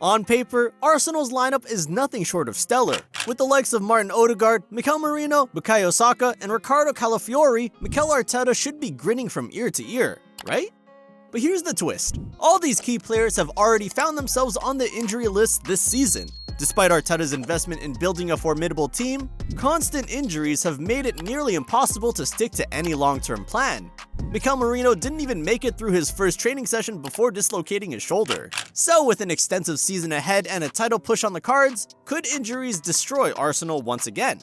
On paper, Arsenal's lineup is nothing short of stellar. With the likes of Martin Ødegaard, Mikel Merino, Bukayo Saka, and riccardocalafiori, Mikel Arteta should be grinning from ear to ear, right? But here's the twist. All these key players have already found themselves on the injury list this season. Despite Arteta's investment in building a formidable team, constant injuries have made it nearly impossible to stick to any long-term plan. Mikel Merino didn't even make it through his first training session before dislocating his shoulder. So with an extensive season ahead and a title push on the cards, could injuries destroy Arsenal once again?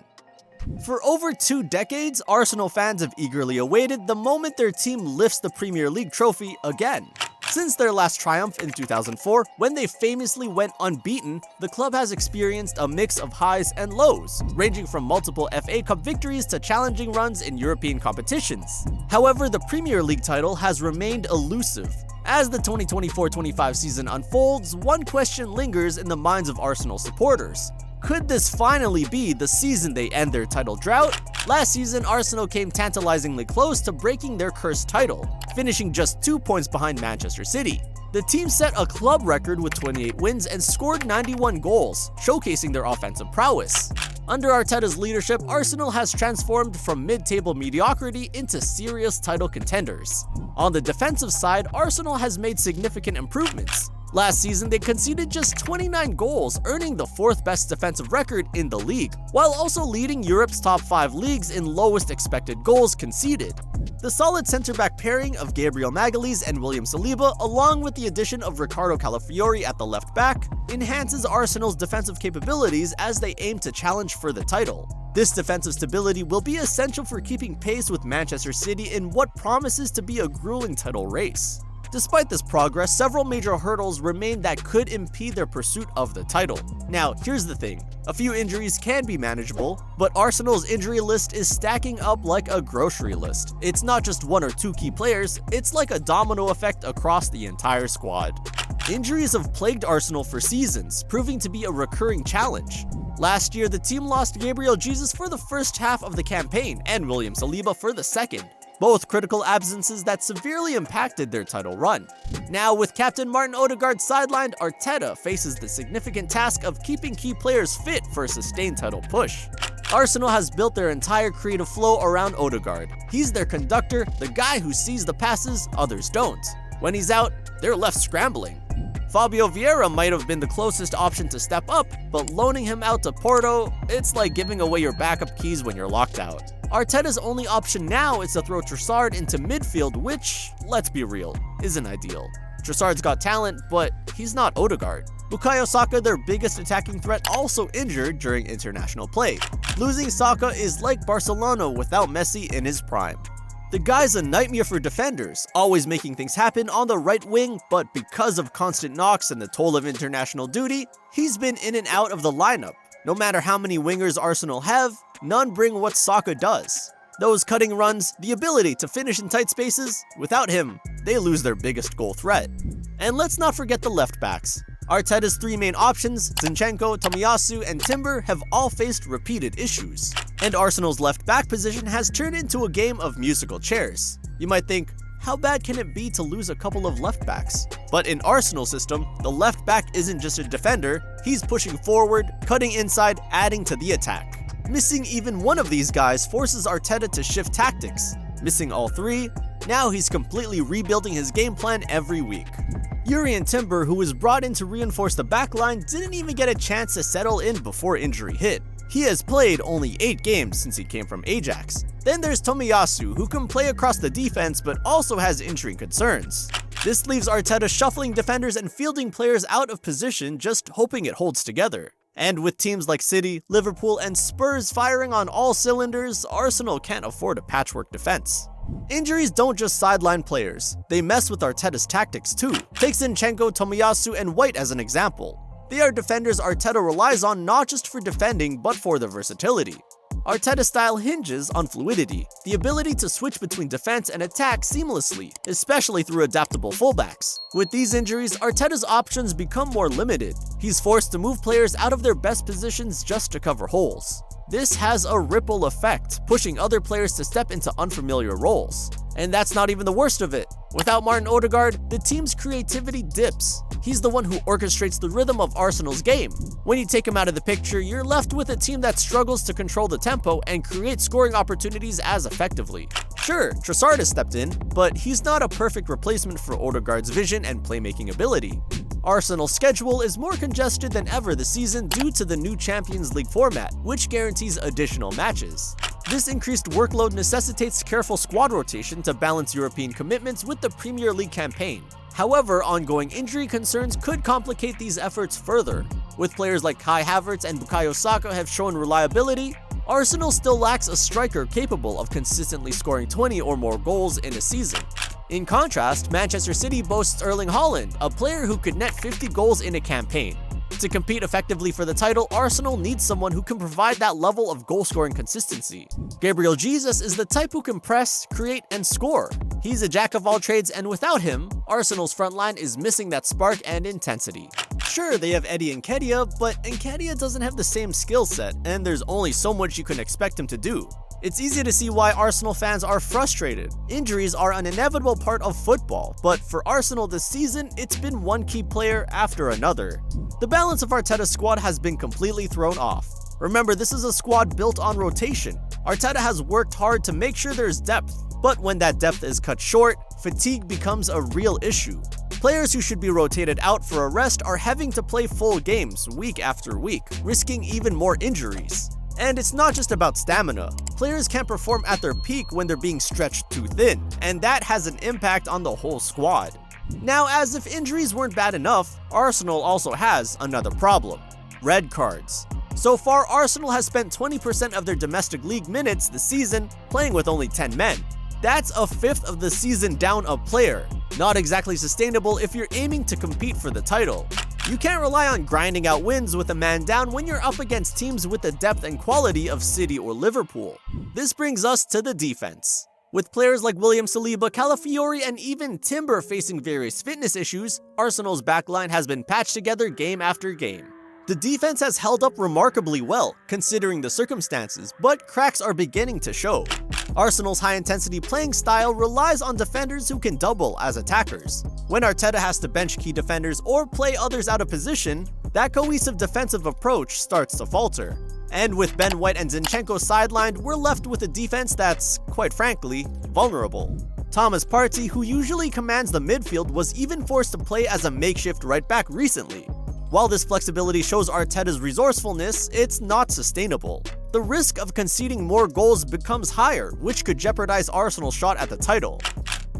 For over 2 decades, Arsenal fans have eagerly awaited the moment their team lifts the Premier League trophy again. Since their last triumph in 2004, when they famously went unbeaten, the club has experienced a mix of highs and lows, ranging from multiple FA Cup victories to challenging runs in European competitions. However, the Premier League title has remained elusive. As the 2024-25 season unfolds, one question lingers in the minds of Arsenal supporters. Could this finally be the season they end their title drought? Last season, Arsenal came tantalizingly close to breaking their cursed title, finishing just 2 points behind Manchester City. The team set a club record with 28 wins and scored 91 goals, showcasing their offensive prowess. Under Arteta's leadership, Arsenal has transformed from mid-table mediocrity into serious title contenders. On the defensive side, Arsenal has made significant improvements. Last season, they conceded just 29 goals, earning the 4th best defensive record in the league, while also leading Europe's top 5 leagues in lowest expected goals conceded. The solid centre-back pairing of Gabriel Magalhaes and William Saliba, along with the addition of riccardocalafiori at the left back, enhances Arsenal's defensive capabilities as they aim to challenge for the title. This defensive stability will be essential for keeping pace with Manchester City in what promises to be a grueling title race. Despite this progress, several major hurdles remain that could impede their pursuit of the title. Now, here's the thing. A few injuries can be manageable, but Arsenal's injury list is stacking up like a grocery list. It's not just 1 or 2 key players, it's like a domino effect across the entire squad. Injuries have plagued Arsenal for seasons, proving to be a recurring challenge. Last year, the team lost Gabriel Jesus for the first half of the campaign and William Saliba for the second. Both critical absences that severely impacted their title run. Now, with captain Martin Ødegaard sidelined, Arteta faces the significant task of keeping key players fit for a sustained title push. Arsenal has built their entire creative flow around Ødegaard. He's their conductor, the guy who sees the passes others don't. When he's out, they're left scrambling. Fabio Vieira might have been the closest option to step up, but loaning him out to Porto, it's like giving away your backup keys when you're locked out. Arteta's only option now is to throw Trossard into midfield, which, let's be real, isn't ideal. Trossard's got talent, but he's not Ødegaard. Bukayo Saka, their biggest attacking threat, also injured during international play. Losing Saka is like Barcelona without Messi in his prime. The guy's a nightmare for defenders, always making things happen on the right wing, but because of constant knocks and the toll of international duty, he's been in and out of the lineup. No matter how many wingers Arsenal have, none bring what Saka does. Those cutting runs, the ability to finish in tight spaces, without him, they lose their biggest goal threat. And let's not forget the left backs. Arteta's 3 main options, Zinchenko, Tomiyasu, and Timber, have all faced repeated issues. And Arsenal's left back position has turned into a game of musical chairs. You might think, how bad can it be to lose a couple of left backs? But in Arsenal's system, the left back isn't just a defender, he's pushing forward, cutting inside, adding to the attack. Missing even one of these guys forces Arteta to shift tactics. Missing all 3, now he's completely rebuilding his game plan every week. Jurrien Timber, who was brought in to reinforce the backline, didn't even get a chance to settle in before injury hit. He has played only 8 games since he came from Ajax. Then there's Tomiyasu, who can play across the defense but also has injury concerns. This leaves Arteta shuffling defenders and fielding players out of position, just hoping it holds together. And with teams like City, Liverpool, and Spurs firing on all cylinders, Arsenal can't afford a patchwork defense. Injuries don't just sideline players, they mess with Arteta's tactics too. Take Zinchenko, Tomiyasu, and White as an example. They are defenders Arteta relies on not just for defending, but for their versatility. Arteta's style hinges on fluidity, the ability to switch between defense and attack seamlessly, especially through adaptable fullbacks. With these injuries, Arteta's options become more limited. He's forced to move players out of their best positions just to cover holes. This has a ripple effect, pushing other players to step into unfamiliar roles. And that's not even the worst of it. Without Martin Ødegaard, the team's creativity dips. He's the one who orchestrates the rhythm of Arsenal's game. When you take him out of the picture, you're left with a team that struggles to control the tempo and create scoring opportunities as effectively. Sure, Trossard has stepped in, but he's not a perfect replacement for Ødegaard's vision and playmaking ability. Arsenal's schedule is more congested than ever this season due to the new Champions League format, which guarantees additional matches. This increased workload necessitates careful squad rotation to balance European commitments with the Premier League campaign. However, ongoing injury concerns could complicate these efforts further. With players like Kai Havertz and Bukayo Saka have shown reliability, Arsenal still lacks a striker capable of consistently scoring 20 or more goals in a season. In contrast, Manchester City boasts Erling Haaland, a player who could net 50 goals in a campaign. To compete effectively for the title, Arsenal needs someone who can provide that level of goal-scoring consistency. Gabriel Jesus is the type who can press, create, and score. He's a jack of all trades, and without him, Arsenal's front line is missing that spark and intensity. Sure, they have Eddie Nketiah, but Nketiah doesn't have the same skill set, and there's only so much you can expect him to do. It's easy to see why Arsenal fans are frustrated. Injuries are an inevitable part of football, but for Arsenal this season, it's been one key player after another. The balance of Arteta's squad has been completely thrown off. Remember, this is a squad built on rotation. Arteta has worked hard to make sure there's depth, but when that depth is cut short, fatigue becomes a real issue. Players who should be rotated out for a rest are having to play full games week after week, risking even more injuries. And it's not just about stamina. Players can't perform at their peak when they're being stretched too thin, and that has an impact on the whole squad. Now, as if injuries weren't bad enough, Arsenal also has another problem: red cards. So far, Arsenal has spent 20% of their domestic league minutes this season playing with only 10 men. That's a fifth of the season down a player. Not exactly sustainable if you're aiming to compete for the title. You can't rely on grinding out wins with a man down when you're up against teams with the depth and quality of City or Liverpool. This brings us to the defense. With players like William Saliba, Calafiori, and even Timber facing various fitness issues, Arsenal's backline has been patched together game after game. The defense has held up remarkably well, considering the circumstances, but cracks are beginning to show. Arsenal's high-intensity playing style relies on defenders who can double as attackers. When Arteta has to bench key defenders or play others out of position, that cohesive defensive approach starts to falter. And with Ben White and Zinchenko sidelined, we're left with a defense that's, quite frankly, vulnerable. Thomas Partey, who usually commands the midfield, was even forced to play as a makeshift right-back recently. While this flexibility shows Arteta's resourcefulness, it's not sustainable. The risk of conceding more goals becomes higher, which could jeopardize Arsenal's shot at the title.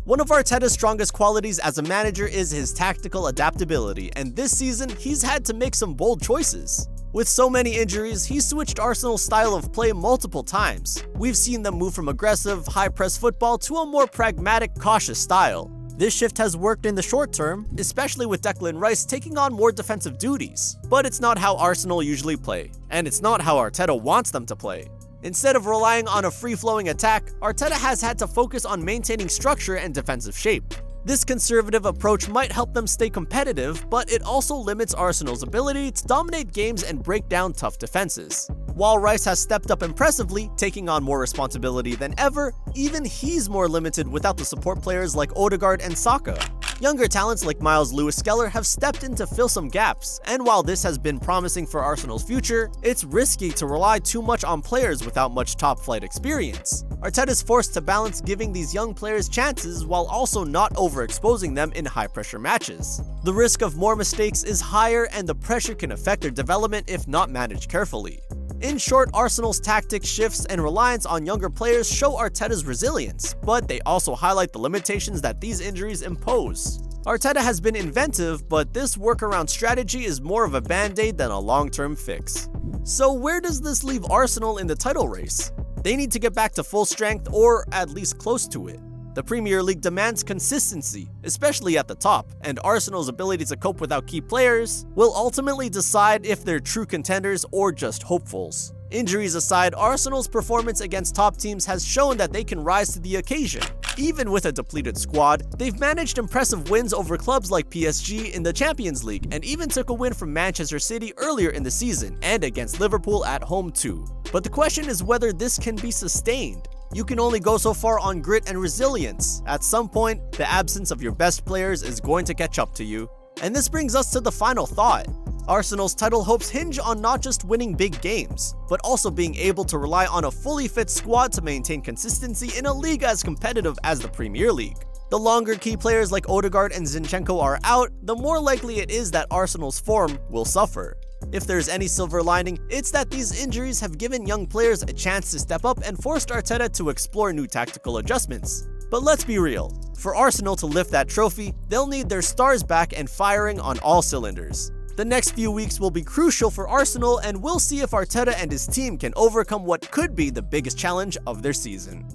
One of Arteta's strongest qualities as a manager is his tactical adaptability, and this season, he's had to make some bold choices. With so many injuries, he's switched Arsenal's style of play multiple times. We've seen them move from aggressive, high-press football to a more pragmatic, cautious style. This shift has worked in the short term, especially with Declan Rice taking on more defensive duties. But it's not how Arsenal usually play, and it's not how Arteta wants them to play. Instead of relying on a free-flowing attack, Arteta has had to focus on maintaining structure and defensive shape. This conservative approach might help them stay competitive, but it also limits Arsenal's ability to dominate games and break down tough defenses. While Rice has stepped up impressively, taking on more responsibility than ever, even he's more limited without the support players like Ødegaard and Saka. Younger talents like Miles Lewis-Skellir have stepped in to fill some gaps, and while this has been promising for Arsenal's future, it's risky to rely too much on players without much top-flight experience. Arteta's forced to balance giving these young players chances while also not overexposing them in high-pressure matches. The risk of more mistakes is higher, and the pressure can affect their development if not managed carefully. In short, Arsenal's tactics shifts and reliance on younger players show Arteta's resilience, but they also highlight the limitations that these injuries impose. Arteta has been inventive, but this workaround strategy is more of a band-aid than a long-term fix. So where does this leave Arsenal in the title race? They need to get back to full strength, or at least close to it. The Premier League demands consistency, especially at the top, and Arsenal's ability to cope without key players will ultimately decide if they're true contenders or just hopefuls. Injuries aside, Arsenal's performance against top teams has shown that they can rise to the occasion. Even with a depleted squad, they've managed impressive wins over clubs like PSG in the Champions League and even took a win from Manchester City earlier in the season and against Liverpool at home too. But the question is whether this can be sustained. You can only go so far on grit and resilience. At some point, the absence of your best players is going to catch up to you. And this brings us to the final thought. Arsenal's title hopes hinge on not just winning big games, but also being able to rely on a fully fit squad to maintain consistency in a league as competitive as the Premier League. The longer key players like Ødegaard and Zinchenko are out, the more likely it is that Arsenal's form will suffer. If there's any silver lining, it's that these injuries have given young players a chance to step up and forced Arteta to explore new tactical adjustments. But let's be real, for Arsenal to lift that trophy, they'll need their stars back and firing on all cylinders. The next few weeks will be crucial for Arsenal, and we'll see if Arteta and his team can overcome what could be the biggest challenge of their season.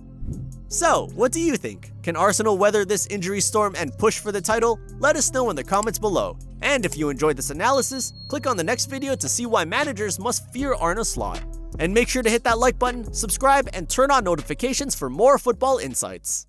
So, what do you think? Can Arsenal weather this injury storm and push for the title? Let us know in the comments below. And if you enjoyed this analysis, click on the next video to see why managers must fear Arne Slot. And make sure to hit that like button, subscribe, and turn on notifications for more football insights.